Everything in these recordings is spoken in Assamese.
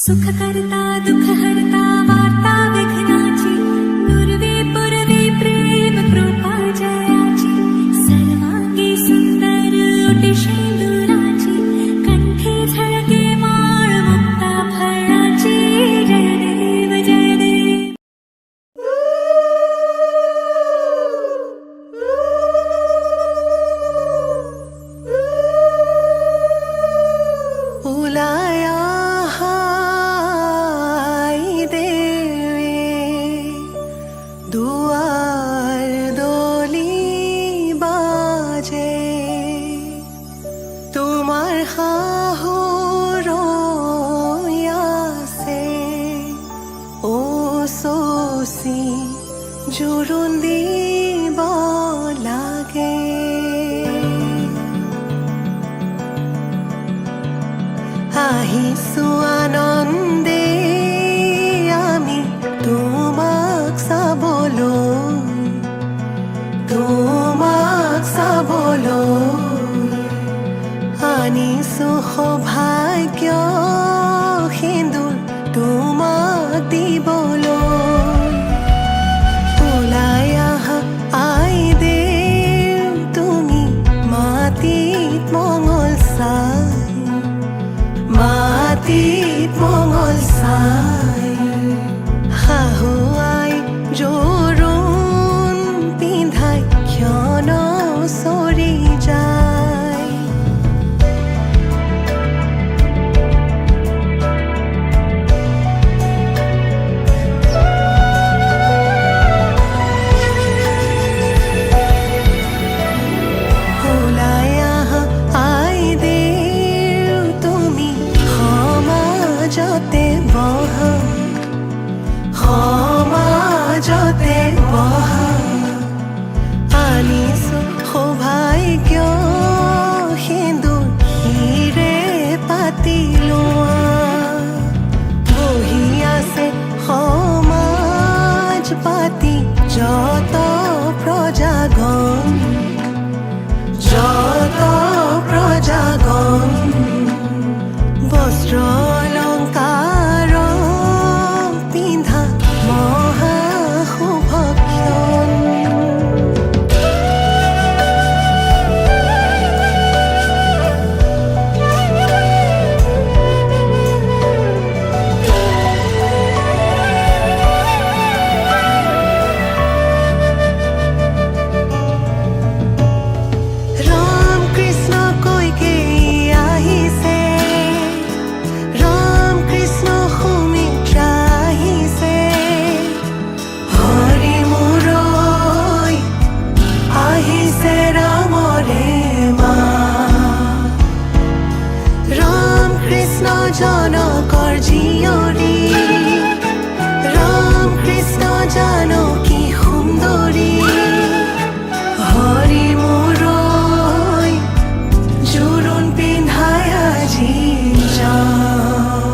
सुख करता दुख हरता वार्ता विघ्नाची पूर्वे पूर्वे प्रेम कृपा जयाची सर्वांगी सुंदर ओटी शेंदुराची कंठी झळके माळ मुक्ता फळाची जय देव जय देव. उलाया हाय देवे दुआर दोली बाजे তোমার হাহুরো ইয়াসে ও সোসি জুরুন দিব লাগে আহিছো আনন্দে আমি তোমাক চাবলৈ আনিছো সৌভাগ্য সিন্দুৰ তোমাক দিবলৈ ওলাই আহা আই দেৱ তুমি মাটিত মঙল চাই শাহুৱাই জোৰোণ পিন্ধাই ক্ষণ চৰি যায় ওলাই আহা আই দেৱ তুমি সমাজতে বহা আনিছো সৌভাগ্য সিন্দুৰ হিৰে পাতি লোৱা বহি আছে সমাজ পাতি যত প্ৰজাগণ বস্ত্ৰ অলংকাৰ পিন্ধা মহা শুভক্ষণ ৰাম কৃষ্ণ কৈকে আহিছে ৰাম কৃষ্ণ সুমিত্ৰা আহিছে হৰি মুৰৈ আহিছে ৰামৰে মা ৰাম কৃষ্ণ জনকৰ জীয়ৰী ৰাম কৃষ্ণ জানকী সুন্দৰী হৰি মুৰৈ জোৰোণ পিন্ধাই আজি যাওঁ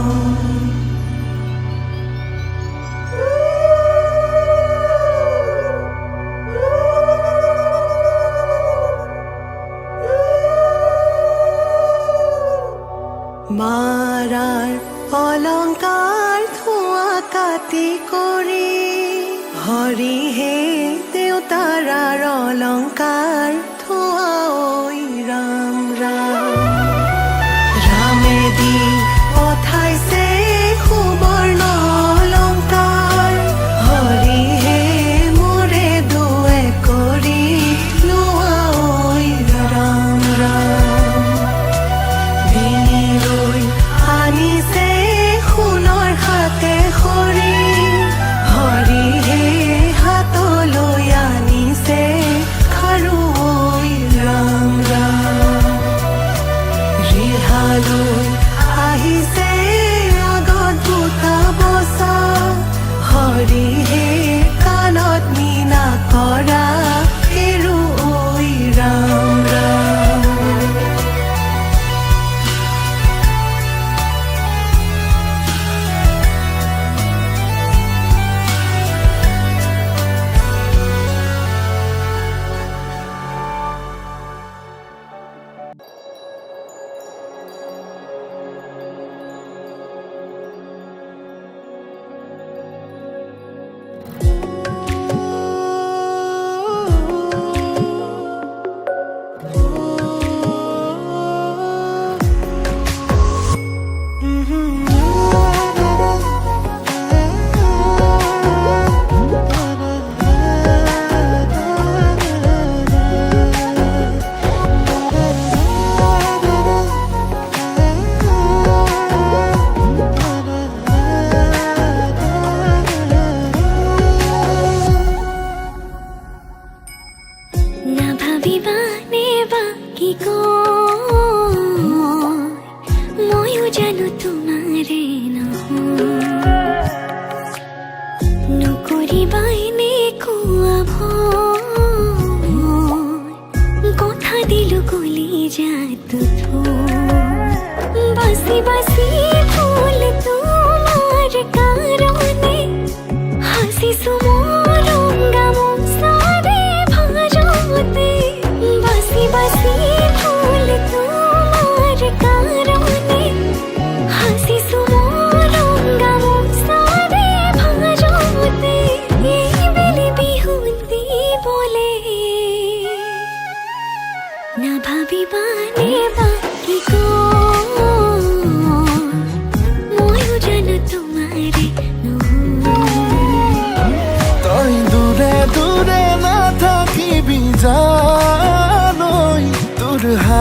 মাৰাৰ অলংকাৰ ধোঁৱা কাটি কৰি হৰিহে দেউতাৰাৰ অলংকাৰ ধোঁৱা ঐ ৰাম ৰামে দি পঠাইছে সুবৰ্ণ অলংকাৰ হৰিহে মোৰে দুৱে কৰি লোৱা ঐ ৰাম বিনিলৈ আনিছে সোণৰ হাতে খৰি হৰিহে হাতলৈ আনিছে খাৰু ঐ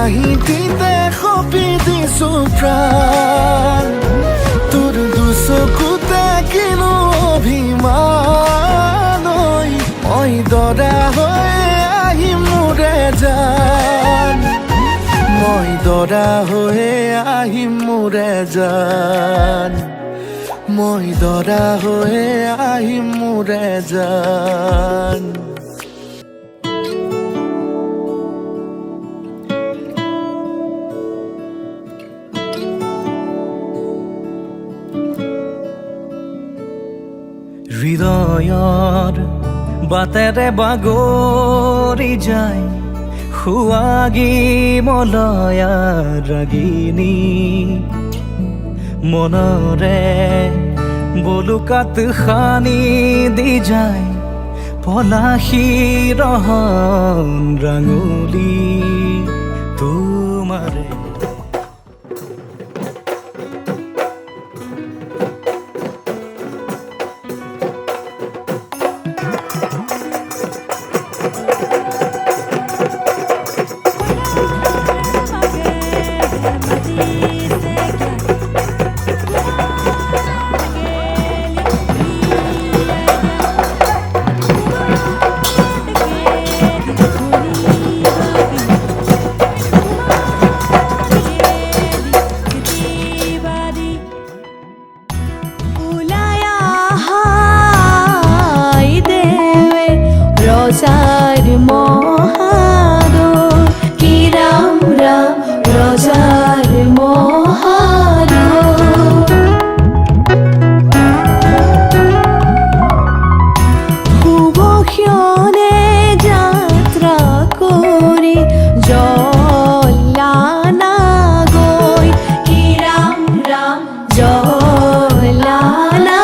হাঁহিতে সপি দিছো প্ৰাণ তোৰ দুচকুতে কিনো অভিমান মই দৰা হৈ আহিম মোৰে জান মই দৰা হৈ আহিম মোৰে জান মই দৰা হৈ আহিম মোৰে জান হৃদয়ৰ বাটেৰে বাগৰি যায় সুৱাগী মলয়া ৰাগিনী মনৰে বলুকাত খানি দি যায় পলাশী ৰহন ৰাঙলী তোমাৰে রজার মহাদর কি রাম রাম রজার মহাদর শুভক্ষণে যাত্রা করে জলানা গৈ কি রাম রাম জলানা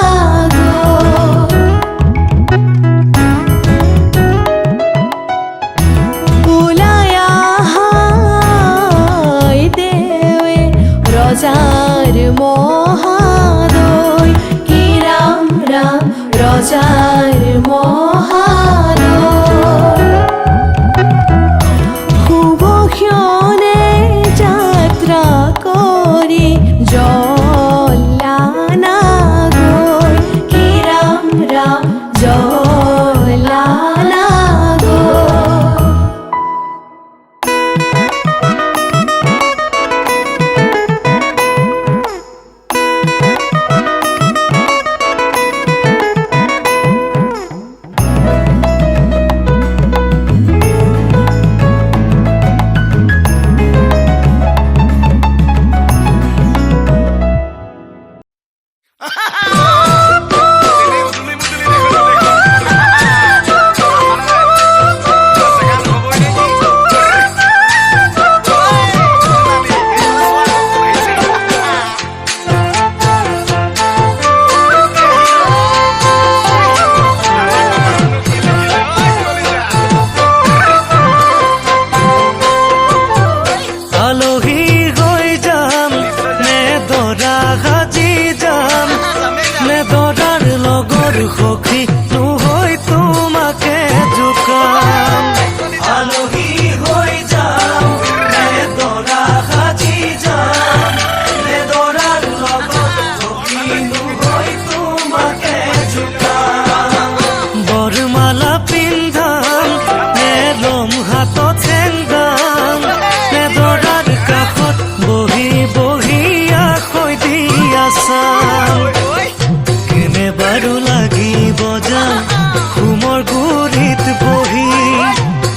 রজার মহাদয় কি রাম রাম রজার মহাদয় শুভক্ষণে যাত্রা করে জলানা গৈ কি রাম রাম জলানা গৈ সখী নহৈ তোমাকে জোকাম আলহী হৈ যাম নে দৰা সাজি যাম নে দৰাৰ লগত সখী নহৈ তোমাকে জোকাম বৰমালা পিন্ধাম নে লম হাতত চেংগাম নে দৰাৰ কাষত বহি বহি আখৈ দি আছাম বাৰু লাগিব যাম ঘুমৰ গুৰিত বহি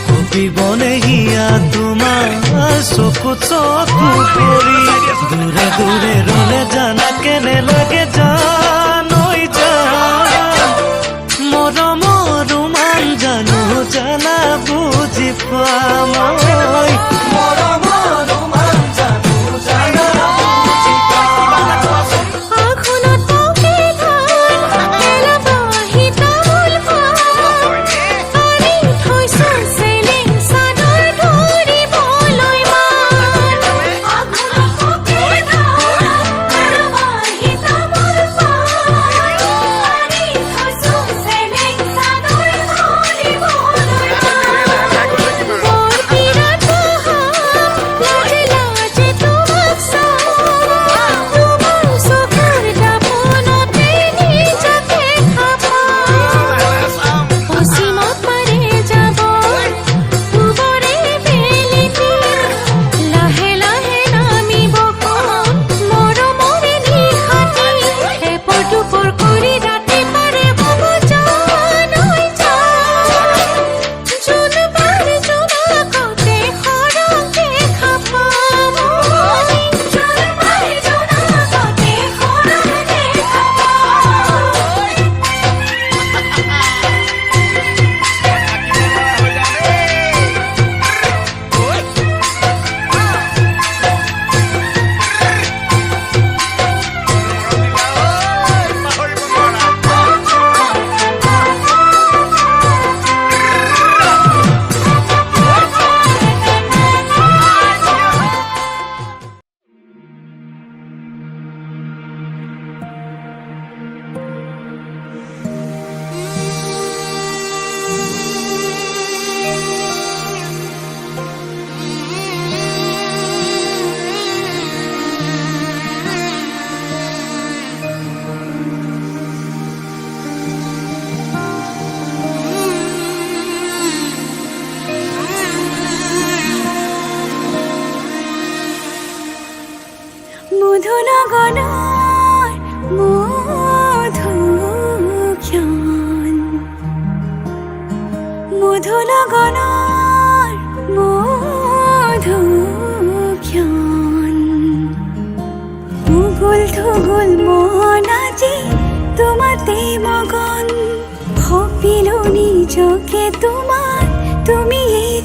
কপিবনে হিয়া তোমাৰ চকুত চকু পৰি দূৰে দূৰে ৰলে জানা কেনে লাগে জানৈ জান মৰমৰ মান জানো জানা বুজি পাম মৰমৰ মান জানো জানা বুজি পাম আঘোণত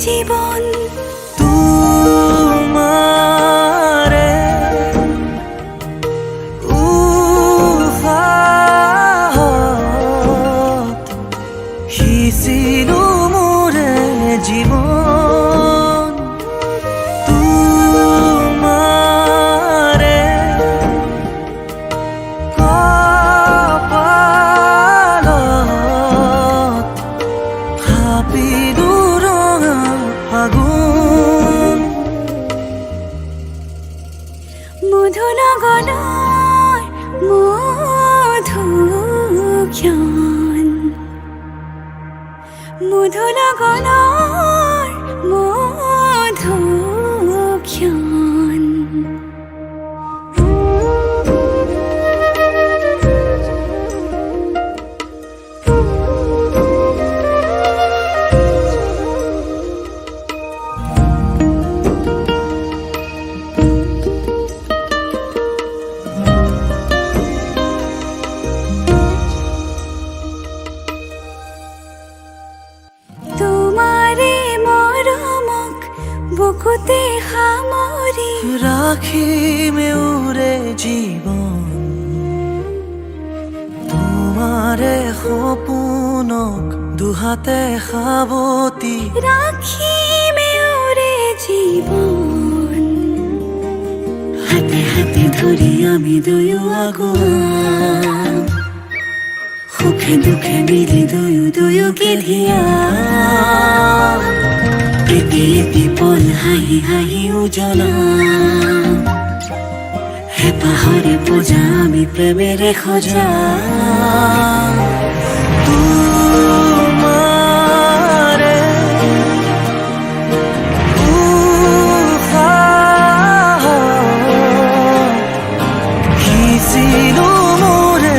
জীবন তোমাৰে উহাত সিঁচিলো মোৰে জীৱন তোমাৰে কপালত থাপিলো ৰঙা ফাগুন মধু লগনৰ মধু ক্ষণ মধু লগনৰ মধু ক্ষণ তোমাৰে মৰমক বুকুতে সামৰি ৰাখিমে উৰে জীৱন তোমাৰে সপোনক দুহাতে সাৱটি ৰাখিমে উৰে জীৱন হাতে হাতে ধৰি আমি দুয়ো আগুৱা সুখে দুখে মিলি দুয়োকে ধিয়া এটি এটি পল হাঁহি হাঁহি উজ্বলা হেঁপাহৰে পূজা আমি প্ৰেমেৰে সজা তোমাৰে উশাহত সিঁচিলো মোৰে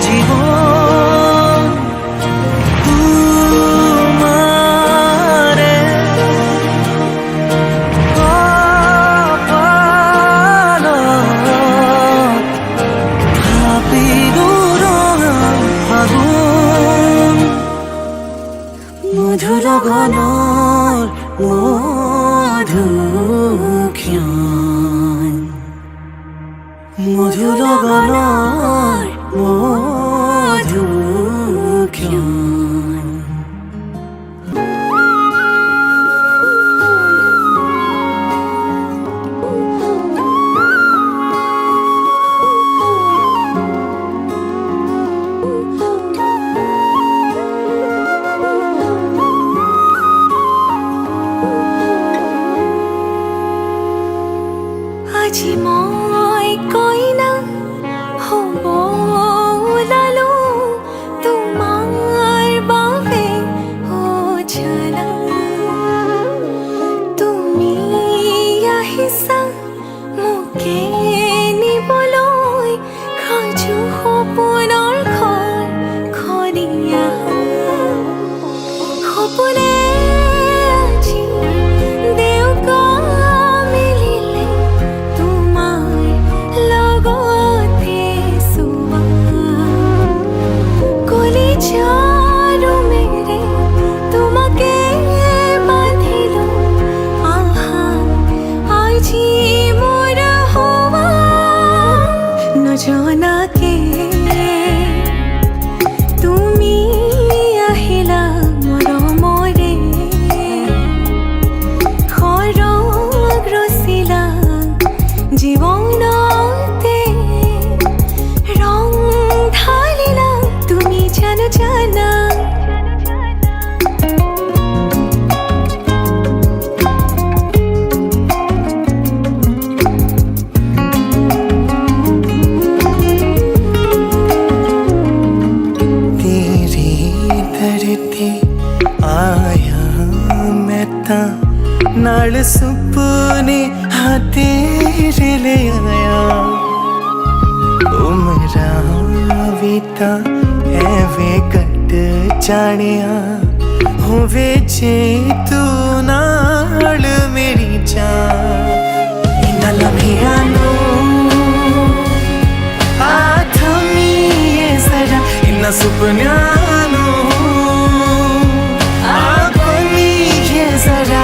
জীৱন তোমাৰে কপালত থাপিলো ৰঙা ফাগুন মধু লগনৰ মধু ক্ষণ মধু লগনৰ মধু ক্ষণ আজি মই কইনা হ'ব ওলালো তোমাৰ বাবে উজালা তুমি আহিছা মোকে নিবলৈ সাজু সপোনৰ ঘৰ খৰিয়া সপোনে আজি দেউকা মিলিলে তোমাৰ লগতে চোৱা কলিজাৰো মেৰে তোমাকে বান্ধিলো আহা আজি মোৰ হোৱা নজনাকে তুমি আহিলা মৰমৰে সৰগ ৰচিলা জীৱনতে ৰং ঢালিলা তুমি জানো জানা तेरी धरती आया मैं ता नाल सुपने हाँ तेरे ले आया उमरा बीता एवे कट जानिया होवे जे तू नाल मेरी जान इना लम्हिया नो इना सुपन्यानो आगोनी ये जरा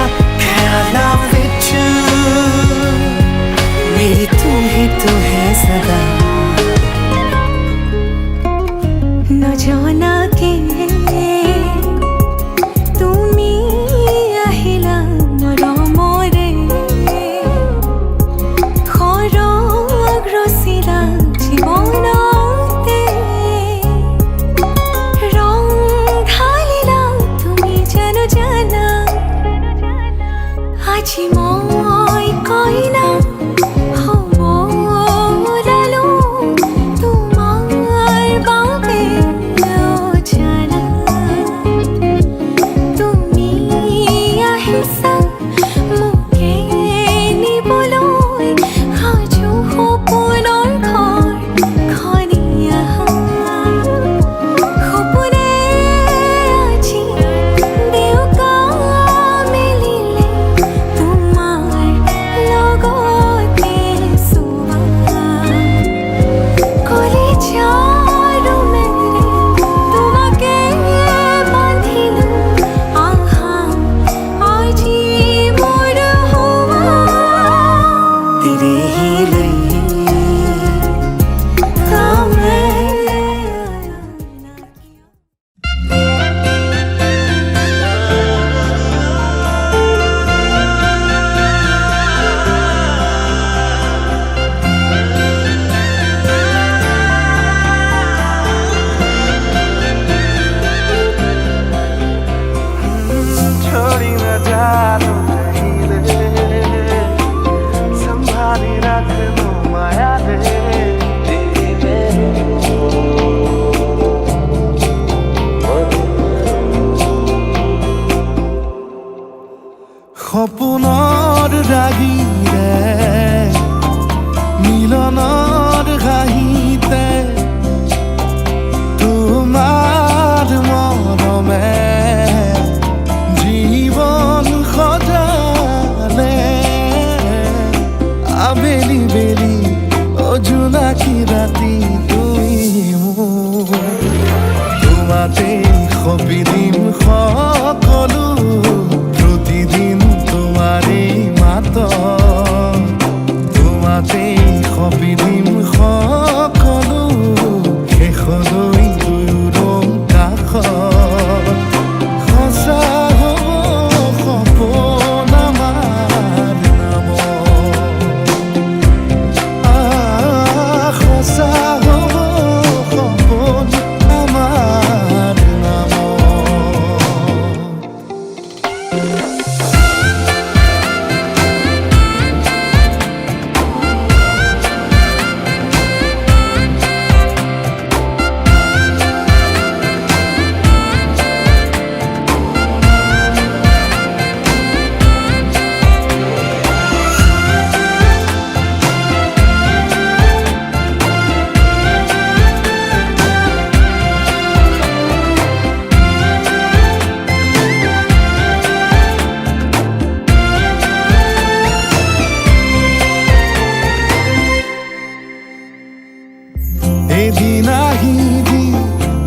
বুজিলাহি যি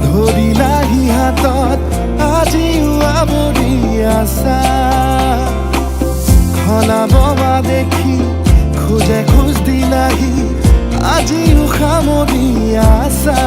ধৰিলাহি হাতত আজিও আৱৰি আছা সলাব বা দেখি খোজে খোজ দিলাহি আজিও সামৰি আছা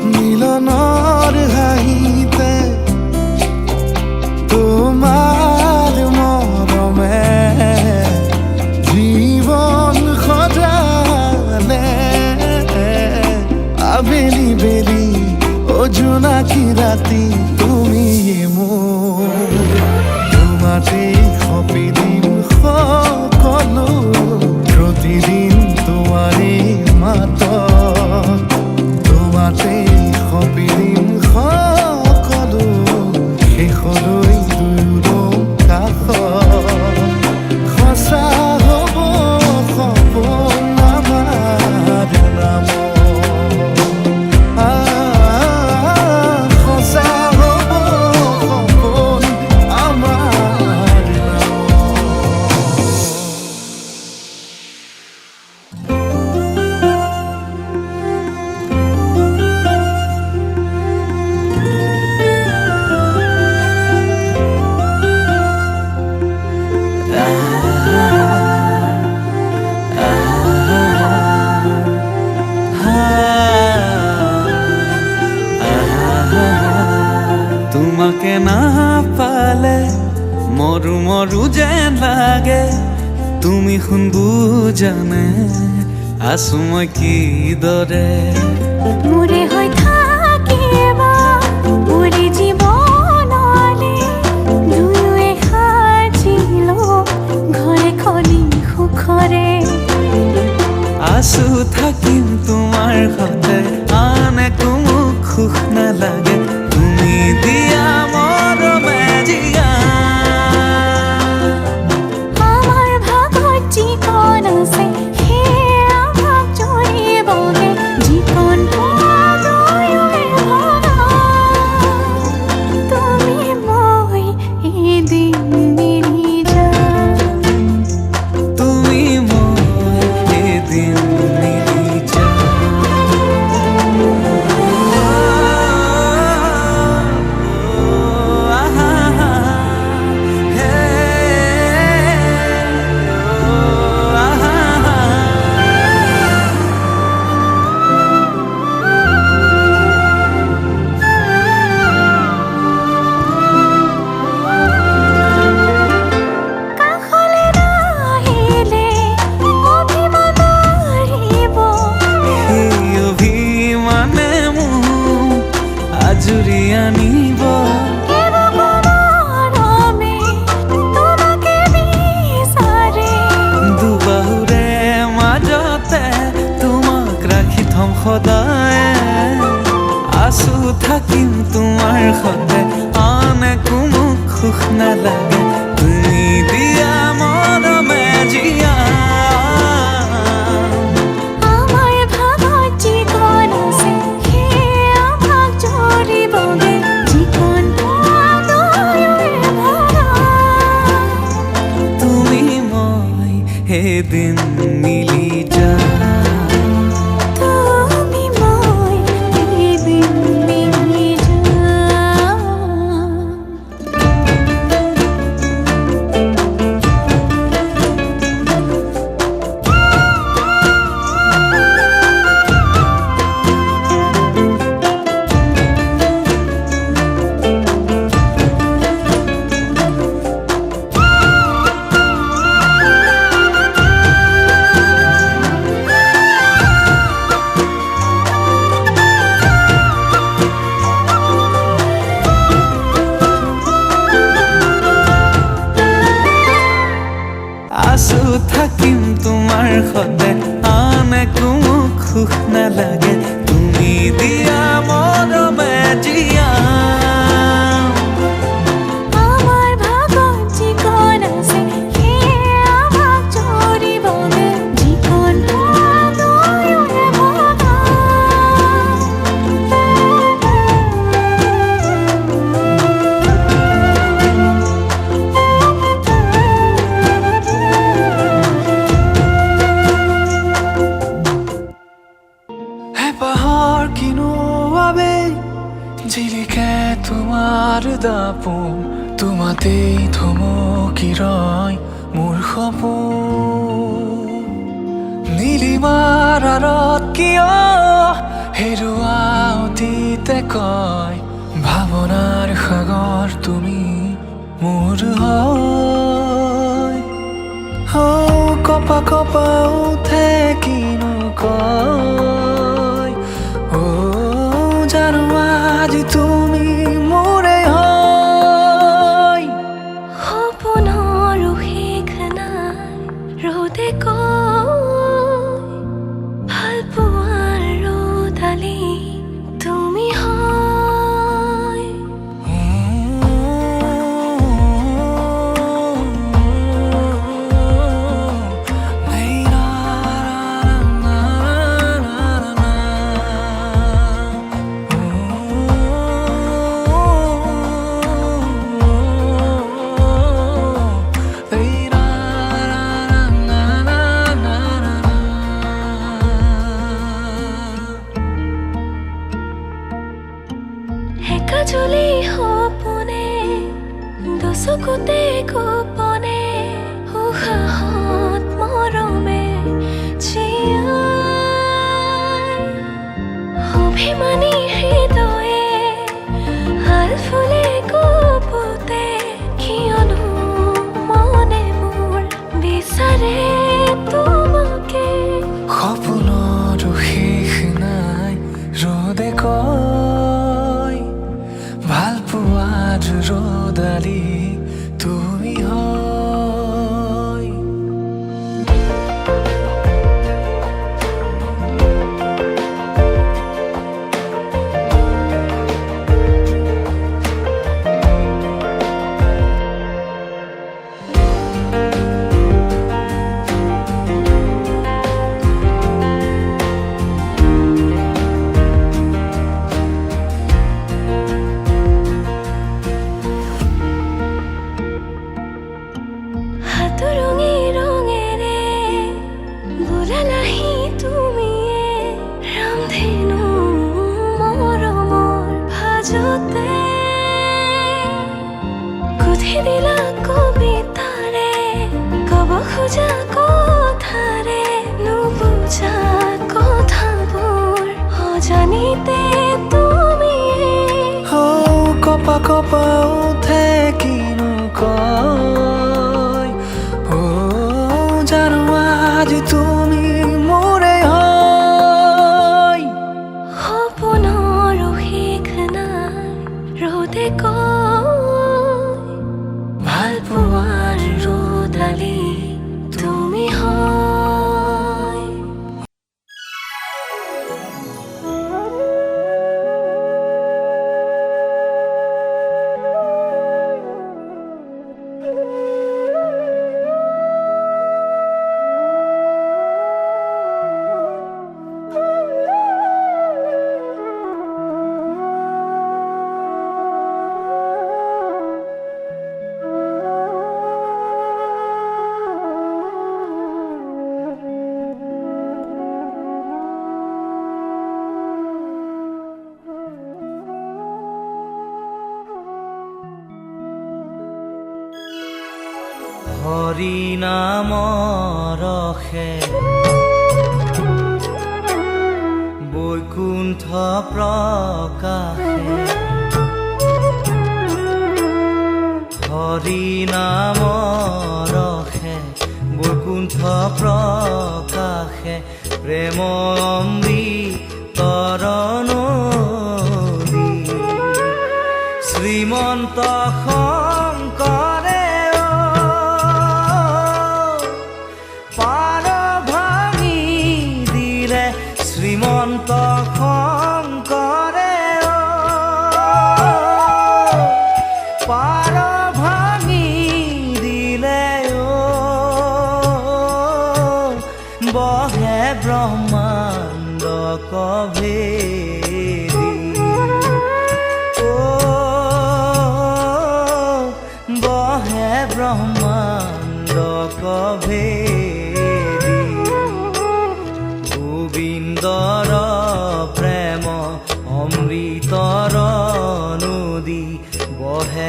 মিলনৰ হাঁহিতে তোমাৰ মৰমে জীৱন সজালে আবেলি বেলি অজোনাকি ৰাতি তুমি মোৰ তোমাতেই সপিদিন সকলো প্ৰতিদিন তোমাৰেই মাত তোমাতেই সপিদিন সকলো শেষলৈ দুয়োৰ কাষ সঁচা হ'ব সপোন আমাৰ নাম সঁচা হ'ব সপোন আমাৰ নাম তোমাকে না পালে মৰু মৰু যেন লাগে তুমি শুন বুজানে আছো মই কিদৰে মোৰে হৈ থাকিবা মোৰে জীৱনলে দুয়োৱে সাজিলো ঘৰে খনি সুখৰে আছো থাকিম তোমাৰ সতে আন একো মোক সুখ নালাগে তুমি দিয়া মৰমে জিয়া আমাৰ ভাগত যিকণ আছে সেয়া ভাগ জৰিবগে যিকণ দুয়োৱে ভগা তুমি মই এদিন মিলি যাম তুমি মই এদিন মিলি কাষলে নাহিলে অভিমান আহিব সেই অভিমানে মোক আজৰি আনিব মৰমে তোমাকে বিচাৰে দুবাহুৰে মাজতে তোমাক ৰাখি থম সদায় আছো থাকিম তোমাৰ সতে আন একো মোক সুখ নালাগে তুমি দিয়া মৰমে জিয়া আমাৰ ভাগত যিকণ আছে সেয়া ভাগ জৰিবগে যিকণ দুয়োৱে ভগা তুমি মই এদিন মিলি যাম তুমি মই এদিন মিলি যাম আছো থাকিম তোমাৰ সতে আন একো মোক সুখ নালাগে তুমি দিয়া মৰমে জিয়া আমাৰ ভাগত যিকণ আছে দাপোন তোমাতেই থমকি ৰয় মোৰ সপোন নীলিমাৰ আঁৰত কিয় হেৰুৱা অতীতে কয় ভাৱনাৰ সাগৰ তুমি মোৰ হয় কপা কপা উঠে কিনো কয় জানো আজি তুমি মোৰে হয় সপোনৰো শেষ নাই ৰ'দে কয় ভাল পোৱাৰ ৰ'দালি তুমি হয় একাজলি সপোনে দুচকুতে গোপনে উশাহত মৰমে জীয়াই অভিমানী হৃদয়ে হাল ফুলে কপোতে কিয়নো মনে মোৰ বিচাৰে তোমাকে সপোনৰো শেষ নাই ৰ'দে কয় ভাল পোৱাৰ ৰ'দালি তুমি হয় হাতৰঙি ৰঙেৰে বোলালাহি তুমিয়ে ৰামধেনু মৰমৰ ভাজতে গুঠি দিলা কবিতাৰে কব খোজা কথাৰে নুবুজা কথাবোৰ অজানিতে তুমিয়ে কপা কপা উঠে কিনো কয় জানো আজি তুমি মোৰে হয় সপোনৰো শেষ নাই ৰ'দে কয় ভাল পোৱাৰ ৰ'দালি তুমি হয় হৰি নামৰ ৰসে বৈকুণ্ঠ প্ৰকাশে হৰি নামৰ ৰসে বৈকুণ্ঠ প্ৰকাশে প্ৰেম অমৃতৰ নদী শ্ৰীমন্ত শংকৰে পাৰ ভাঙি দিলে শ্ৰীমন্ত শংকৰে পাৰ ভাঙি দিলে বহে ব্ৰহ্মাণ্ড কভেদি বহে ব্ৰহ্মাণ্ড কভেদি গোবিন্দৰ প্ৰেম অমৃতৰ নদী বহে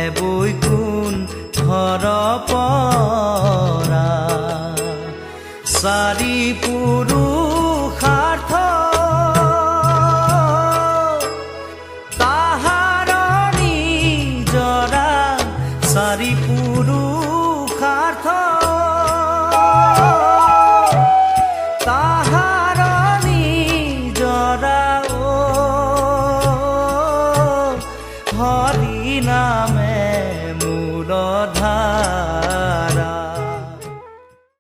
পৰা চাৰি পুৰুষ